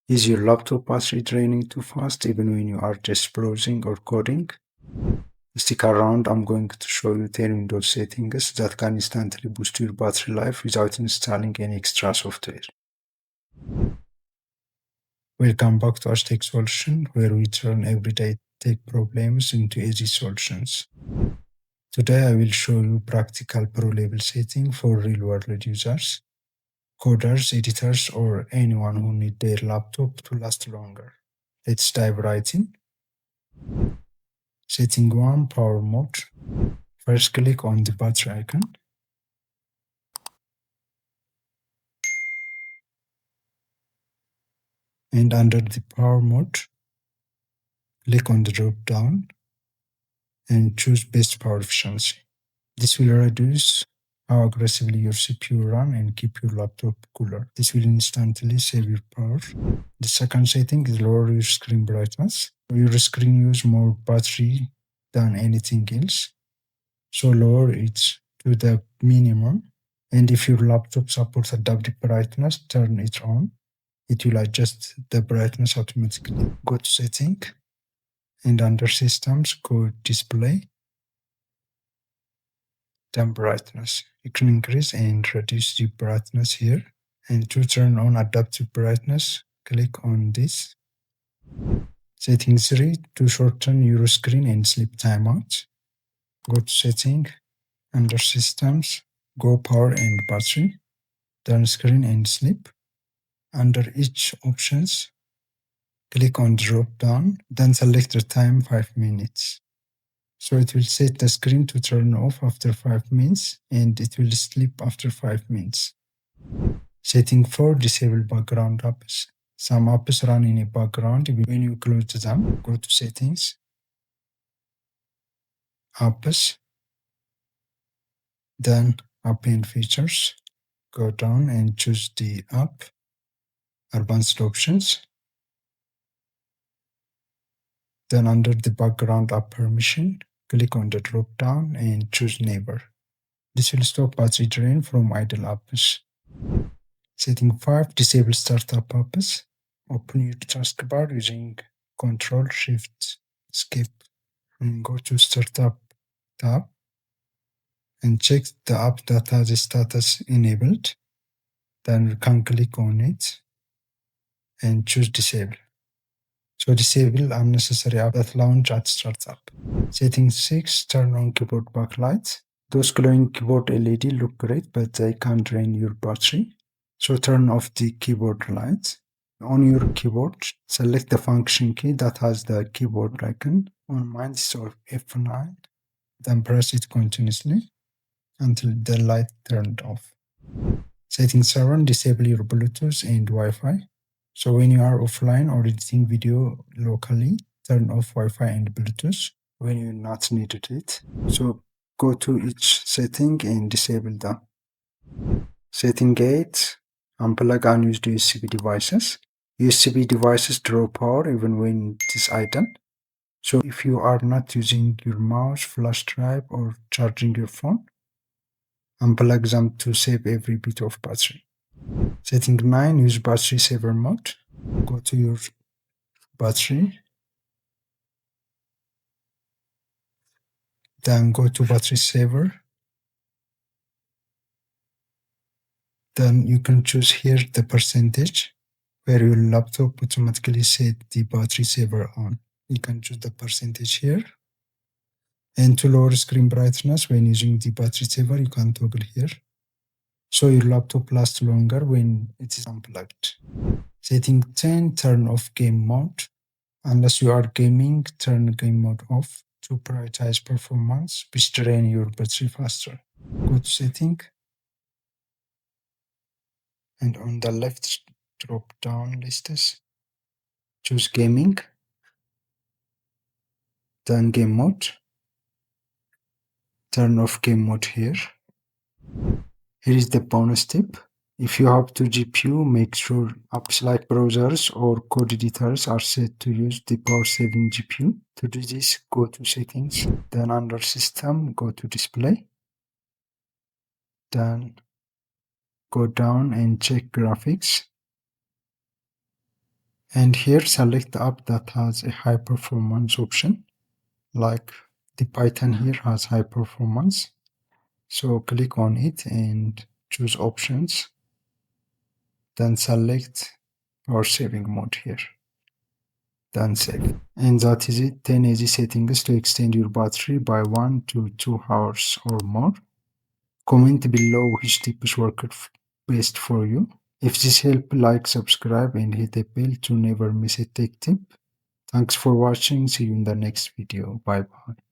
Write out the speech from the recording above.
Is your laptop battery draining too fast even when you are just browsing or coding? Stick around, I'm going to show you 10 Windows settings that can instantly boost your battery life without installing any extra software. Welcome back to Hashtag Solution, where we turn everyday tech problems into easy solutions. Today I will show you practical pro-level setting for real-world users, coders, editors, or anyone who need their laptop to last longer. Let's dive right in. Setting 1, Power Mode. First click on the battery icon. And under the Power Mode, click on the drop down and choose Best Power Efficiency. This will reduce how aggressively your CPU run and keep your laptop cooler. This will instantly save your power. The second setting is lower your screen brightness. Your screen uses more battery than anything else, so lower it to the minimum. And if your laptop supports adaptive brightness, turn it on. It will adjust the brightness automatically. Go to Setting, and under Systems, go Display, then Brightness. You can increase and reduce the brightness here. And to turn on adaptive brightness, click on this. Setting 3, to shorten your screen and sleep timeout. Go to Setting, under Systems, go Power and Battery, then Screen and Sleep. Under each options, click on drop down, then select the time 5 minutes. So it will set the screen to turn off after 5 minutes and it will sleep after 5 minutes. Setting 4, disable background apps. Some apps run in a background when you close them. Go to Settings, Apps, then App and Features. Go down and choose the app, Advanced Options. Then under the background app permission, click on the drop down and choose Neighbor. This will stop battery drain from idle apps. Setting 5, disable startup apps. Open your taskbar using Ctrl-Shift-Skip and go to Startup tab and check the app that has a status enabled. Then you can click on it and choose Disable. So disable unnecessary apps that launch at startup. Setting 6, turn on keyboard backlight. Those glowing keyboard LED look great, but they can drain your battery. So turn off the keyboard light. On your keyboard, select the function key that has the keyboard icon. On mine, it's F9. Then press it continuously until the light turned off. Setting 7, disable your Bluetooth and Wi-Fi. So when you are offline or editing video locally, turn off Wi-Fi and Bluetooth when you not needed it. So go to each setting and disable them. Setting 8, unplug unused USB devices. USB devices draw power even when it is idle. So if you are not using your mouse, flash drive, or charging your phone, unplug them to save every bit of battery. Setting 9, use battery saver mode. Go to your battery, then go to battery saver. Then you can choose here the percentage where your laptop automatically set the battery saver on. You can choose the percentage here. And to lower screen brightness when using the battery saver, you can toggle here. So your laptop lasts longer when it is unplugged. Setting 10, turn off game mode. Unless you are gaming, turn game mode off to prioritize performance, which drain your battery faster. Go to Setting, and on the left drop down lists, choose Gaming, then Game Mode. Turn off game mode here. Here is the bonus tip. If you have two GPU, make sure apps like browsers or code editors are set to use the power-saving GPU. To do this, go to Settings, then under System, go to Display, then go down and check Graphics. And here select the app that has a high performance option, like the Python here has high performance. So click on it and choose options, then select power saving mode here, then save. And that is it, 10 easy settings to extend your battery by 1 to 2 hours or more. Comment below which tips worked best for you. If this helped, like, subscribe and hit the bell to never miss a tech tip. Thanks for watching. See you in the next video. Bye bye.